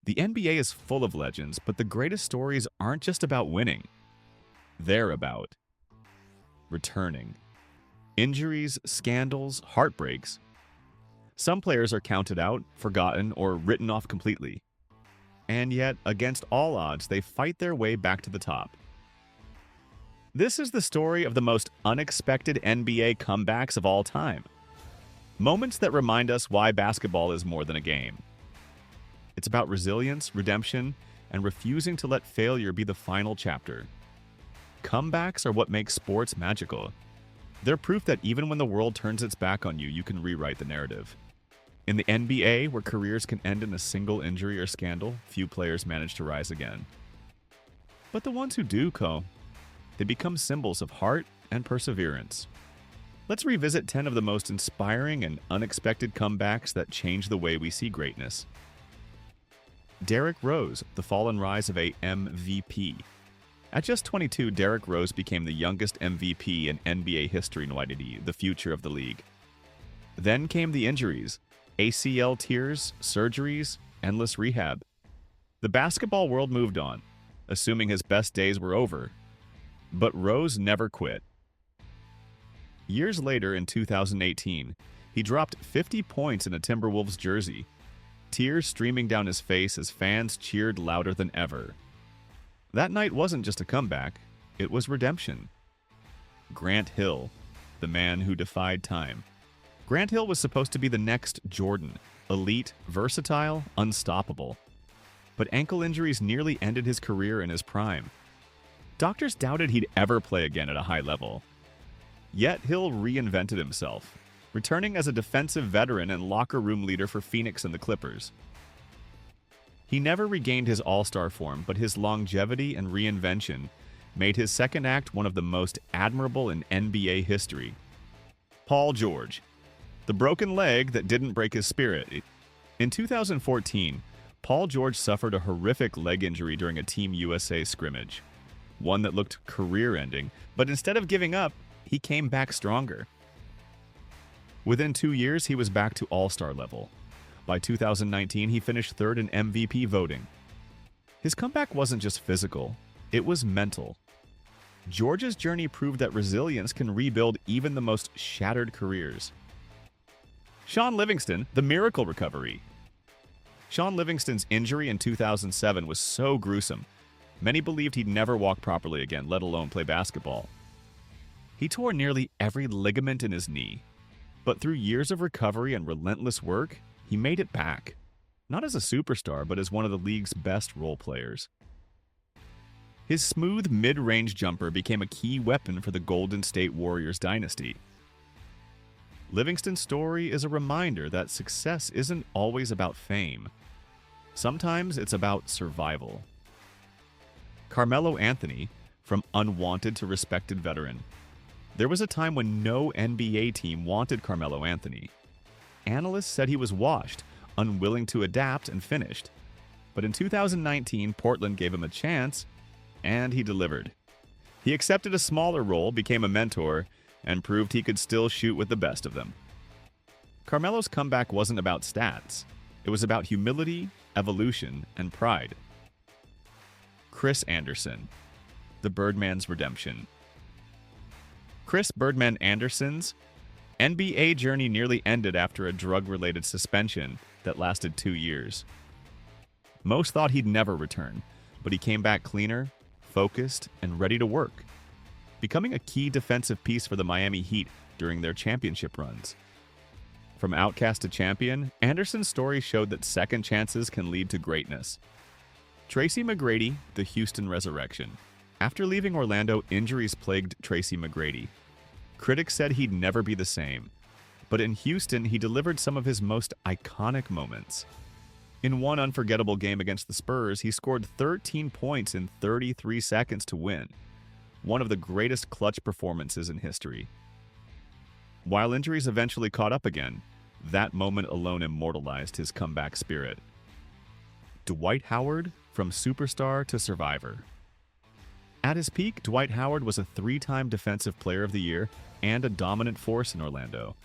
The NBA is full of legends, but the greatest stories aren't just about winning. They're about returning. Injuries, scandals, heartbreaks. Some players are counted out, forgotten, or written off completely. And yet, against all odds, they fight their way back to the top. This is the story of the most unexpected NBA comebacks of all time. Moments that remind us why basketball is more than a game. It's about resilience, redemption, and refusing to let failure be the final chapter. Comebacks are what make sports magical. They're proof that even when the world turns its back on you, you can rewrite the narrative. In the NBA, where careers can end in a single injury or scandal, few players manage to rise again. But the ones who do, they become symbols of heart and perseverance. Let's revisit 10 of the most inspiring and unexpected comebacks that change the way we see greatness. Derrick Rose, the fall and rise of a MVP. At just 22, Derrick Rose became the youngest MVP in NBA history, the future of the league. Then came the injuries, ACL tears, surgeries, endless rehab. The basketball world moved on, assuming his best days were over. But Rose never quit. Years later, in 2018, he dropped 50 points in a Timberwolves jersey, tears streaming down his face as fans cheered louder than ever. That night wasn't just a comeback, it was redemption. Grant Hill, the man who defied time. Grant Hill was supposed to be the next Jordan, elite, versatile, unstoppable. But ankle injuries nearly ended his career in his prime. Doctors doubted he'd ever play again at a high level. Yet Hill reinvented himself, returning as a defensive veteran and locker room leader for Phoenix and the Clippers. He never regained his all-star form, but his longevity and reinvention made his second act one of the most admirable in NBA history. Paul George, the broken leg that didn't break his spirit. In 2014, Paul George suffered a horrific leg injury during a Team USA scrimmage, one that looked career-ending, but instead of giving up, he came back stronger. Within 2 years, he was back to all-star level. By 2019, he finished third in MVP voting. His comeback wasn't just physical, it was mental. George's journey proved that resilience can rebuild even the most shattered careers. Shaun Livingston, the miracle recovery. Shaun Livingston's injury in 2007 was so gruesome, many believed he'd never walk properly again, let alone play basketball. He tore nearly every ligament in his knee, but through years of recovery and relentless work, he made it back, not as a superstar, but as one of the league's best role players. His smooth mid-range jumper became a key weapon for the Golden State Warriors dynasty. Livingston's story is a reminder that success isn't always about fame. Sometimes it's about survival. Carmelo Anthony, from unwanted to respected veteran. There was a time when no NBA team wanted Carmelo Anthony. Analysts said he was washed, unwilling to adapt, and finished. But in 2019, Portland gave him a chance, and he delivered. He accepted a smaller role, became a mentor, and proved he could still shoot with the best of them. Carmelo's comeback wasn't about stats. It was about humility, evolution, and pride. Chris Andersen, the Birdman's redemption. Chris "Birdman" Andersen's NBA journey nearly ended after a drug-related suspension that lasted 2 years. Most thought he'd never return, but he came back cleaner, focused, and ready to work, becoming a key defensive piece for the Miami Heat during their championship runs. From outcast to champion, Andersen's story showed that second chances can lead to greatness. Tracy McGrady, the Houston Resurrection. After leaving Orlando, injuries plagued Tracy McGrady. Critics said he'd never be the same, but in Houston, he delivered some of his most iconic moments. In one unforgettable game against the Spurs, he scored 13 points in 33 seconds to win, one of the greatest clutch performances in history. While injuries eventually caught up again, that moment alone immortalized his comeback spirit. Dwight Howard, from superstar to survivor. At his peak, Dwight Howard was a 3-time Defensive Player of the Year and a dominant force in Orlando.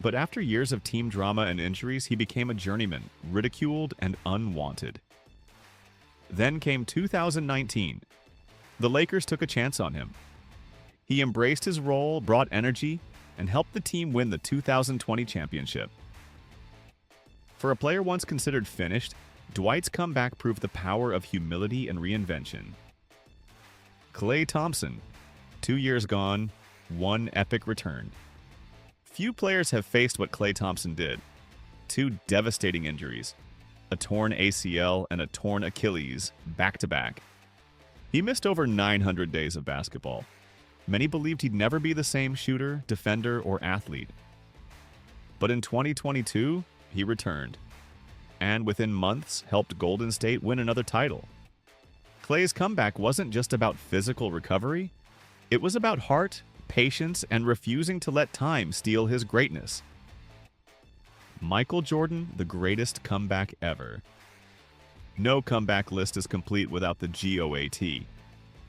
But after years of team drama and injuries, he became a journeyman, ridiculed and unwanted. Then came 2019. The Lakers took a chance on him. He embraced his role, brought energy, and helped the team win the 2020 championship. For a player once considered finished, Dwight's comeback proved the power of humility and reinvention. Klay Thompson, 2 years gone, one epic return. Few players have faced what Klay Thompson did. 2 devastating injuries, a torn ACL and a torn Achilles, back-to-back. He missed over 900 days of basketball. Many believed he'd never be the same shooter, defender, or athlete. But in 2022, he returned, and within months helped Golden State win another title. Klay's comeback wasn't just about physical recovery, it was about heart, patience, and refusing to let time steal his greatness. Michael Jordan, the greatest comeback ever. No comeback list is complete without the GOAT.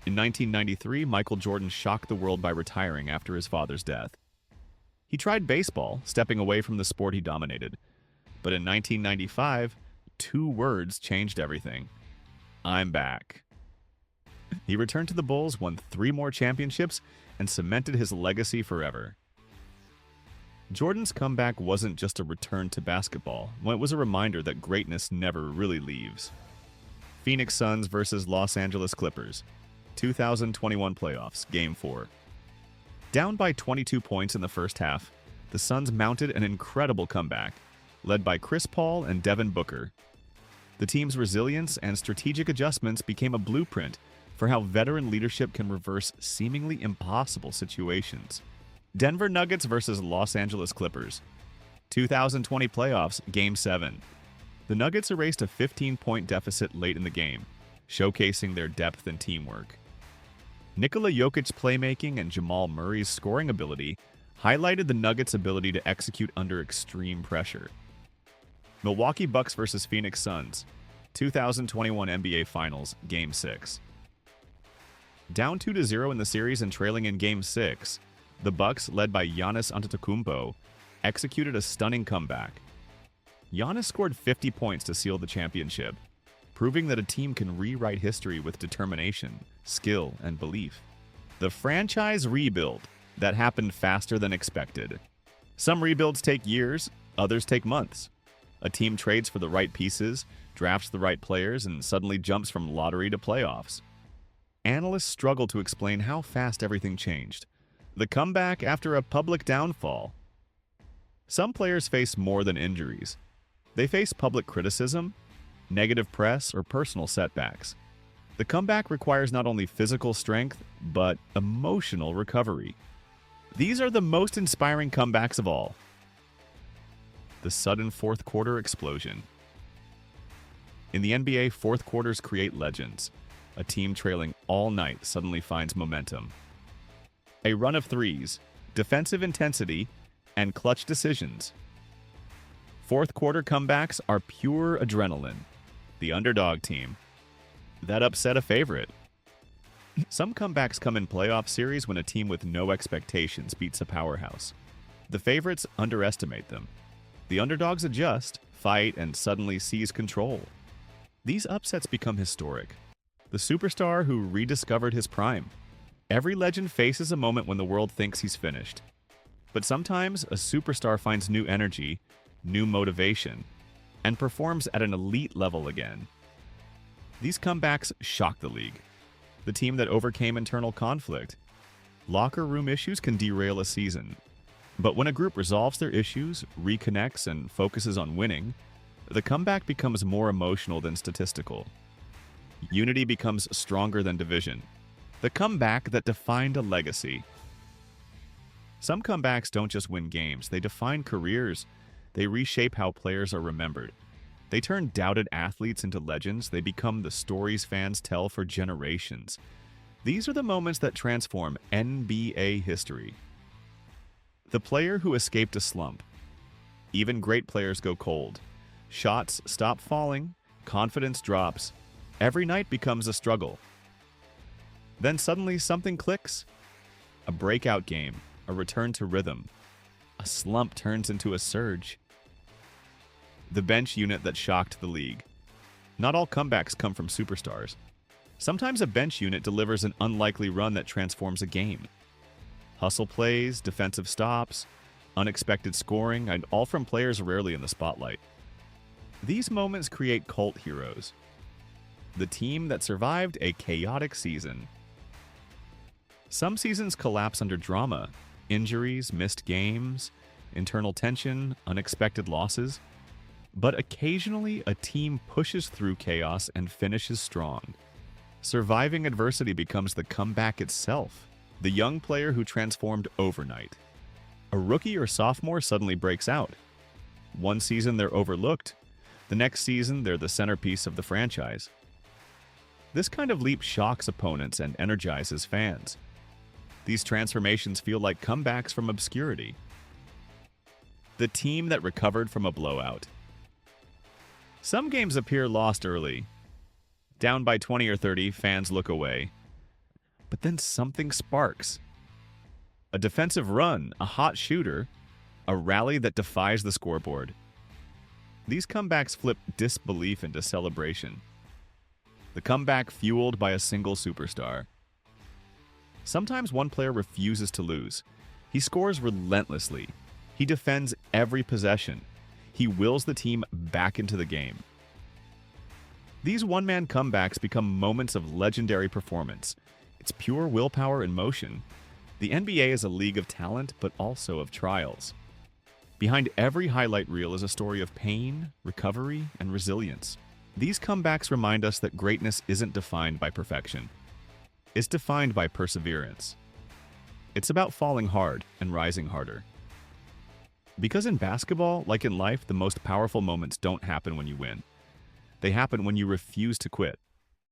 In 1993, Michael Jordan shocked the world by retiring after his father's death. He tried baseball, stepping away from the sport he dominated. But in 1995, 2 words changed everything. I'm back. He returned to the Bulls, won 3 more championships, and cemented his legacy forever. Jordan's comeback wasn't just a return to basketball, it was a reminder that greatness never really leaves. Phoenix Suns versus Los Angeles Clippers. 2021 playoffs, Game 4. Down by 22 points in the first half, the Suns mounted an incredible comeback, led by Chris Paul and Devin Booker. The team's resilience and strategic adjustments became a blueprint for how veteran leadership can reverse seemingly impossible situations. Denver Nuggets versus Los Angeles Clippers. 2020 playoffs, Game 7. The Nuggets erased a 15-point deficit late in the game, showcasing their depth and teamwork. Nikola Jokic's playmaking and Jamal Murray's scoring ability highlighted the Nuggets' ability to execute under extreme pressure. Milwaukee Bucks versus Phoenix Suns. 2021 NBA Finals, Game 6. Down 2-0 in the series and trailing in Game 6, the Bucks, led by Giannis Antetokounmpo, executed a stunning comeback. Giannis scored 50 points to seal the championship, proving that a team can rewrite history with determination, skill, and belief. The franchise rebuild that happened faster than expected. Some rebuilds take years, others take months. A team trades for the right pieces, drafts the right players, and suddenly jumps from lottery to playoffs. Analysts struggle to explain how fast everything changed. The comeback after a public downfall. Some players face more than injuries. They face public criticism, negative press, or personal setbacks. The comeback requires not only physical strength, but emotional recovery. These are the most inspiring comebacks of all. The sudden fourth quarter explosion. In the NBA, fourth quarters create legends. A team trailing all night suddenly finds momentum. A run of threes, defensive intensity, and clutch decisions. Fourth quarter comebacks are pure adrenaline. The underdog team. That upset a favorite. Some comebacks come in playoff series when a team with no expectations beats a powerhouse. The favorites underestimate them. The underdogs adjust, fight, and suddenly seize control. These upsets become historic. The superstar who rediscovered his prime. Every legend faces a moment when the world thinks he's finished. But sometimes a superstar finds new energy, new motivation, and performs at an elite level again. These comebacks shock the league. The team that overcame internal conflict. Locker room issues can derail a season. But when a group resolves their issues, reconnects, and focuses on winning, the comeback becomes more emotional than statistical. Unity becomes stronger than division. The comeback that defined a legacy. Some comebacks don't just win games, they define careers. They reshape how players are remembered. They turn doubted athletes into legends. They become the stories fans tell for generations. These are the moments that transform NBA history. The player who escaped a slump. Even great players go cold. Shots stop falling, confidence drops. Every night becomes a struggle. Then suddenly something clicks. A breakout game, a return to rhythm. A slump turns into a surge. The bench unit that shocked the league. Not all comebacks come from superstars. Sometimes a bench unit delivers an unlikely run that transforms a game. Hustle plays, defensive stops, unexpected scoring, and all from players rarely in the spotlight. These moments create cult heroes. The team that survived a chaotic season. Some seasons collapse under drama, injuries, missed games, internal tension, unexpected losses. But occasionally, a team pushes through chaos and finishes strong. Surviving adversity becomes the comeback itself, the young player who transformed overnight. A rookie or sophomore suddenly breaks out. One season they're overlooked, the next season they're the centerpiece of the franchise. This kind of leap shocks opponents and energizes fans. These transformations feel like comebacks from obscurity. The team that recovered from a blowout. Some games appear lost early. Down by 20 or 30, fans look away. But then something sparks. A defensive run, a hot shooter, a rally that defies the scoreboard. These comebacks flip disbelief into celebration. The comeback fueled by a single superstar. Sometimes one player refuses to lose. He scores relentlessly. He defends every possession. He wills the team back into the game. These one-man comebacks become moments of legendary performance. It's pure willpower in motion. The NBA is a league of talent, but also of trials. Behind every highlight reel is a story of pain, recovery, and resilience. These comebacks remind us that greatness isn't defined by perfection. It's defined by perseverance. It's about falling hard and rising harder. Because in basketball, like in life, the most powerful moments don't happen when you win. They happen when you refuse to quit.